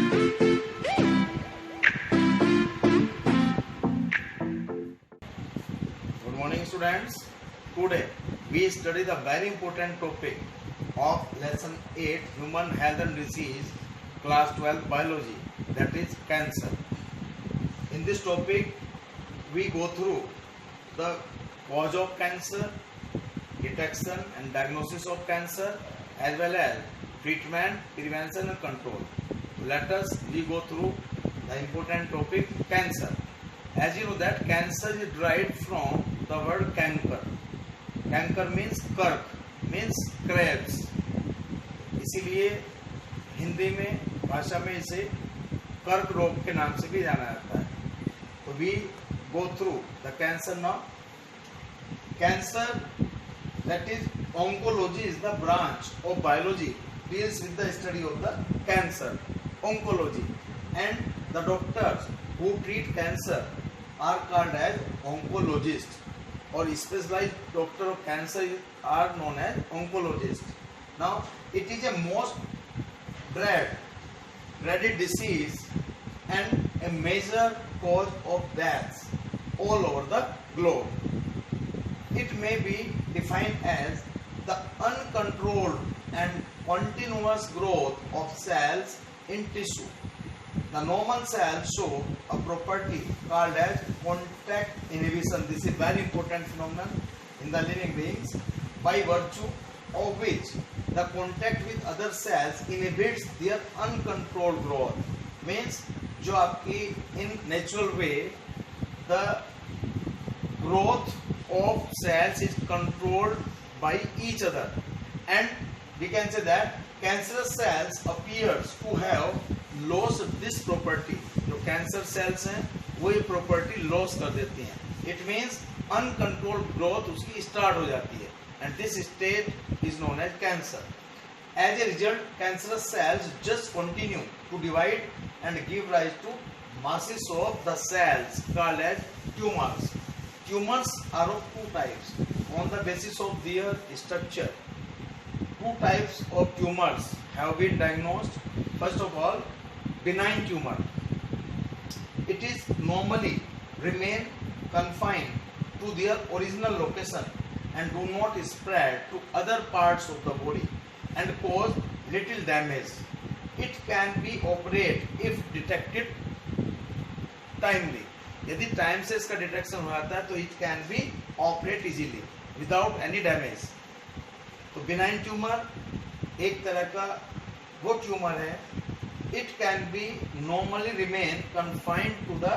Good morning, students. Today we study the very important topic of lesson 8 Human Health and Disease, class 12 biology, that is cancer. In this topic we go through the cause of cancer, detection and diagnosis of cancer, as well as treatment, prevention and control. Let us go through the important topic cancer. As you know that cancer is derived from the word canker. Canker means कर्क, means crabs. इसीलिए हिंदी में भाषा में इसे कर्क रोग के नाम से भी जाना जाता है. तो we go through the cancer now. Cancer, that is oncology, is the branch of biology deals with the study of the cancer. Oncology, and the doctors who treat cancer are called as oncologists, or specialized doctor of cancer are known as oncologists. Now it is a most dreaded disease and a major cause of deaths all over the globe. It may be defined as the uncontrolled and continuous growth of cells in tissue. The normal cells show a property called as contact inhibition. This is very important phenomenon in the living beings, by virtue of which the contact with other cells inhibits their uncontrolled growth. Means जो आपकी in natural way the growth of cells is controlled by each other, and we can say that cancerous cells appears to have lost this property. जो cancer cells हैं वो ये property loss कर देती हैं. It means uncontrolled growth उसकी start हो जाती है, and this state is known as cancer. As a result cancerous cells just continue to divide and give rise to masses of the cells called as tumors. Tumors are of two types on the basis of their structure. Two types of tumors have been diagnosed. First of all, benign tumor. It is normally remain confined to their original location and do not spread to other parts of the body and cause little damage. It can be operated if detected timely. यदि time से इसका detection हो जाता है तो it can be operate easily without any damage. तो benign tumour एक तरह का वो ट्यूमर है. It can be normally remain confined to the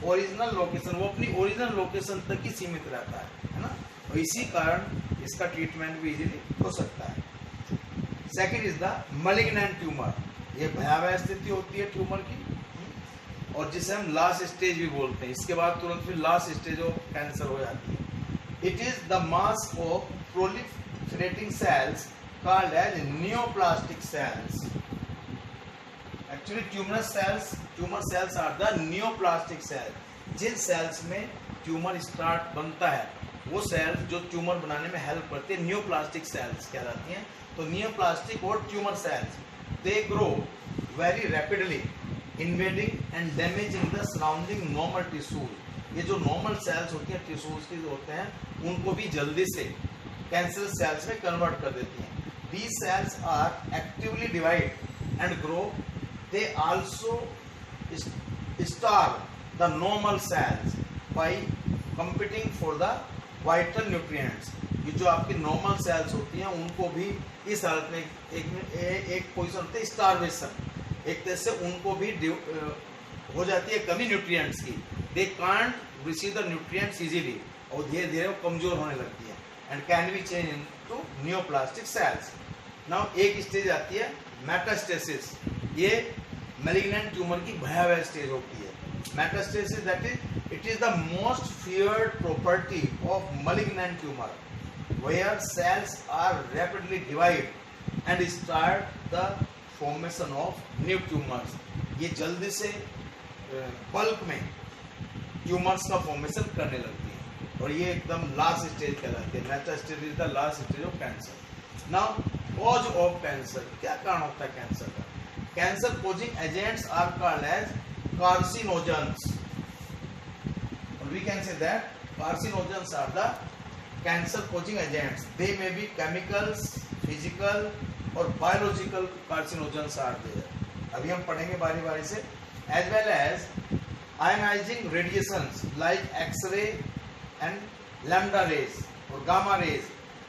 original location. वो अपनी ओरिजिनल लोकेशन तक ही सीमित रहता है ना, और इसी कारण इसका ट्रीटमेंट भी इजीली हो सकता है. Second is the malignant tumour. ये भयावह स्थिति होती है ट्यूमर की, और जिसे हम लास्ट स्टेज भी बोलते हैं. इसके बाद तुरंत फिर लास्ट स्टेज ऑफ कैंसर हो जाती है. It is the mass of proliferating cells called as neoplastic cells. Actually tumour cells are the neoplastic cell. जिन सेल्स में ट्यूमर स्टार्ट बनता है वो सेल्स जो ट्यूमर बनाने में हेल्प करती है नियोप्लास्टिक सेल्स कहलाती हैं. तो नियोप्लास्टिक और tumour cells they grow very rapidly invading and damaging the surrounding normal tissues. ये जो नॉर्मल सेल्स होती हैं टिश्यूज की होते हैं उनको भी जल्दी से कैंसर सेल्स में कन्वर्ट कर देती हैं. These cells are actively divide and grow. They also starve the normal cells by competing for the vital nutrients. ये जो आपकी नॉर्मल सेल्स होती हैं उनको भी इस हालत में एक पोजीशन होती है स्टारवेशन. एक तरह से उनको भी हो जाती है कमी न्यूट्रिएंट्स की. They can't receive the nutrients easily, और धीरे धीरे वो कमजोर होने लगती है and can be change into neoplastic cells. Now एक स्टेज आती है मेटास्टेसिस. ये मैलिग्नेंट ट्यूमर की भयावह स्टेज होती है. Metastasis that is it is the most feared property of malignant tumour, where cells are rapidly divide and start the formation of new tumors. ये जल्दी से बल्क में ट्यूमर्स का फॉर्मेशन करने लगती है, और ये एकदम लास्ट स्टेज कहलाती है. Metastasis is the last stage of cancer. Now cause of cancer, क्या कारण होता है कैंसर का. cancer causing agents are called as carcinogens. Or we can say that carcinogens are the cancer causing agents. They may be chemicals, physical or biological carcinogens are there. अभी हम पढ़ेंगे बारी बारी से. As well as ionizing radiations like X-ray and lambda rays or gamma rays,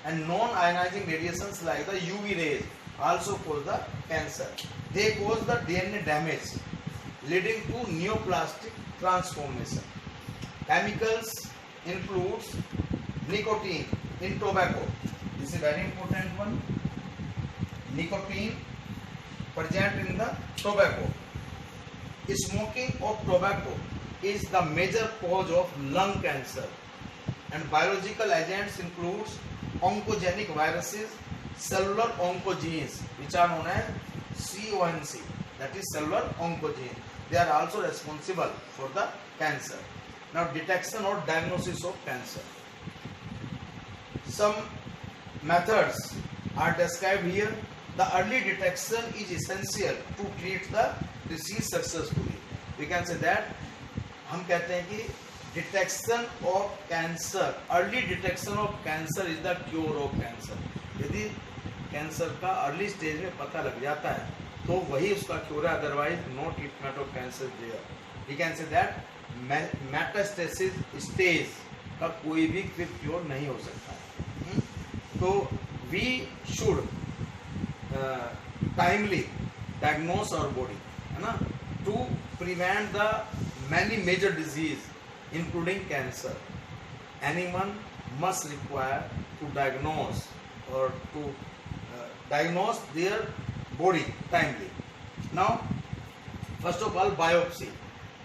and non-ionizing radiations like the UV rays also cause the cancer. They cause the DNA damage leading to neoplastic transformation. Chemicals includes nicotine in tobacco. This is very important one. Nicotine present in the tobacco. Smoking of tobacco is the major cause of lung cancer. And biological agents includes oncogenic viruses, cellular oncogenes, which are known as CONC, that is cellular oncogene. They are also responsible for the cancer. Now, detection or diagnosis of cancer. Some methods are described here. The early detection is essential to treat the disease successfully. We can say that हम कहते हैं कि detection of cancer, early detection of cancer is the cure of cancer. यदि cancer का early stage में पता लग जाता है तो वही उसका क्योर है, otherwise no treatment of cancer there. We can say that metastasis stage का कोई भी क्विक क्योर नहीं हो सकता. तो we should timely diagnose our body, है ना, to prevent the many major disease including cancer. Anyone must require to diagnose or to diagnose their body timely. Now, first of all, biopsy.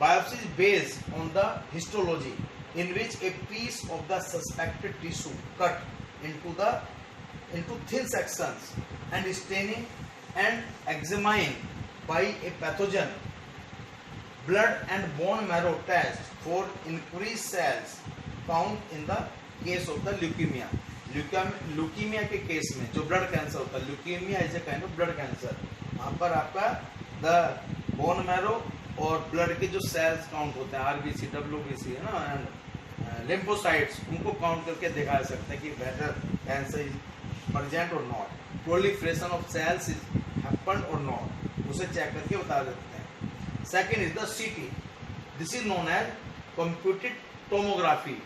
Biopsy is based on the histology, in which a piece of the suspected tissue cut into thin sections and staining and examined by a pathogen. Blood and bone marrow test for increased cells count in the case of the leukemia. Leukemia के case में जो blood cancer होता है, leukemia is a kind of blood cancer. वहाँ पर आपका the bone marrow और blood के जो सेल्स काउंट होते हैं, RBC, WBC, है ना, एंड lymphocytes, उनको काउंट करके देखा जा सकता है कि whether cancer is present or not. Proliferation of cells is happened or not, उसे चेक करके बता देते हैं. Second is the CT. This is known as computed tomography,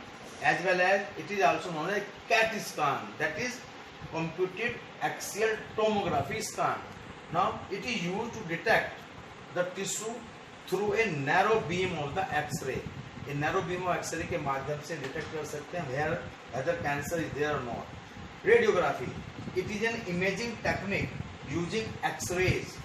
as well as it is also known as CAT scan, that is computed axial tomography scan. Now, it is used to detect the tissue through a narrow beam of the X-ray. A narrow beam of X-ray के माध्यम से detect कर सकते हैं whether cancer is there or not. Radiography. It is an imaging technique using X-rays,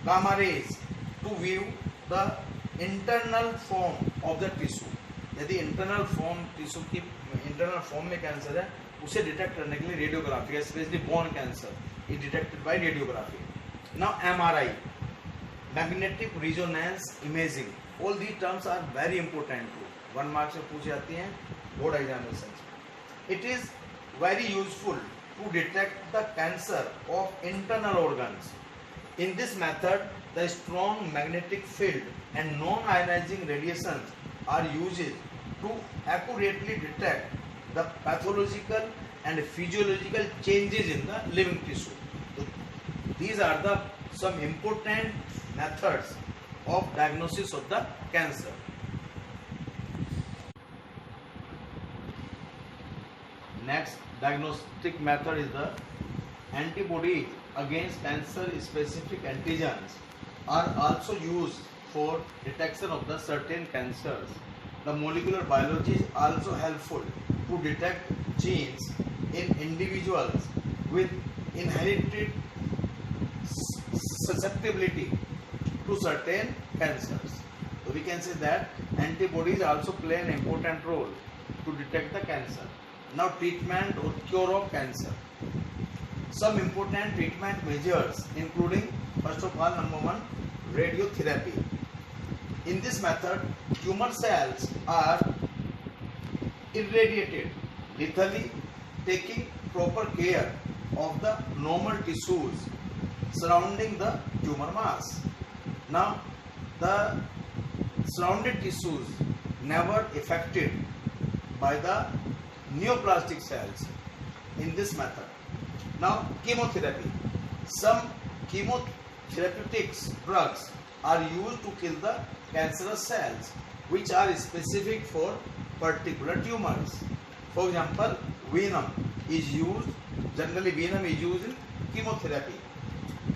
gamma rays to view the internal form of the tissue. यदि internal form tissue की internal form में cancer है, उसे detect करने के लिए radiography, specially bone cancer, is detected by radiography. Now MRI, magnetic resonance imaging. All the terms are very important to 1 marks में पूछी जाती हैं board examination. It is very useful to detect the cancer of internal organs. In this method, the strong magnetic field and non-ionizing radiations are used to accurately detect the pathological and physiological changes in the living tissue. So, these are the some important methods of diagnosis of the cancer. Next diagnostic method is the antibodies against cancer specific antigens are also used for detection of the certain cancers. The molecular biology is also helpful to detect genes in individuals with inherited susceptibility to certain cancers. So we can say that antibodies also play an important role to detect the cancer. Now, treatment or cure of cancer. Some important treatment measures including, first of all, number 1, radiotherapy. In this method, tumor cells are irradiated lethally, taking proper care of the normal tissues. surrounding the tumor mass. Now, the surrounding tissues never affected by the neoplastic cells in this method. Now, chemotherapy. Some chemotherapeutics drugs are used to kill the cancerous cells which are specific for particular tumors. For example, venom is used, generally venom is used in chemotherapy.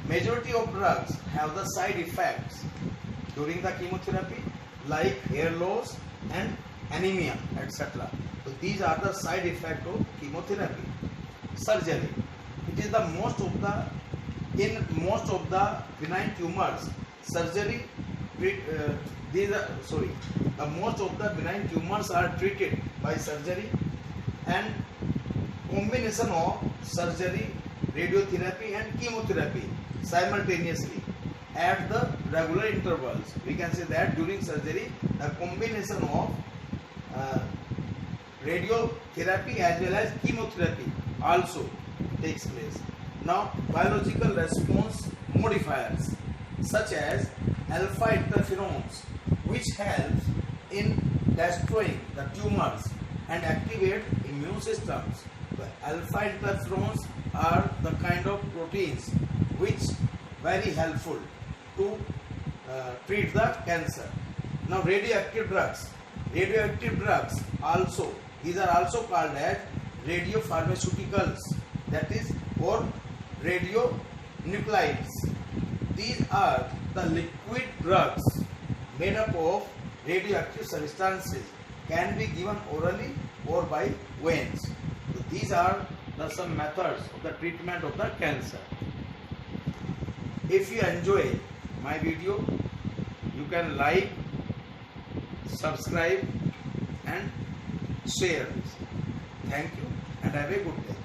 Majority of drugs have the side effects during the chemotherapy like hair loss and anemia, etc. So these are the side effects of chemotherapy. Surgery. It is the most of the benign tumors. Surgery. Most of the benign tumors are treated by surgery, and combination of surgery, radiotherapy, and chemotherapy simultaneously at the regular intervals. We can say that during surgery, the combination of radiotherapy as well as chemotherapy also takes place. Now, biological response modifiers such as alpha interferons, which helps in destroying the tumors and activate immune systems. The alpha interferons are the kind of proteins which very helpful to treat the cancer. Now, radioactive drugs. Radioactive drugs also, these are also called as radiopharmaceuticals, that is, or radionuclides. These are the liquid drugs made up of radioactive substances, can be given orally or by veins. So these are some methods of the treatment of the cancer. If you enjoy my video, you can like, subscribe and share this. Thank you and have a good day.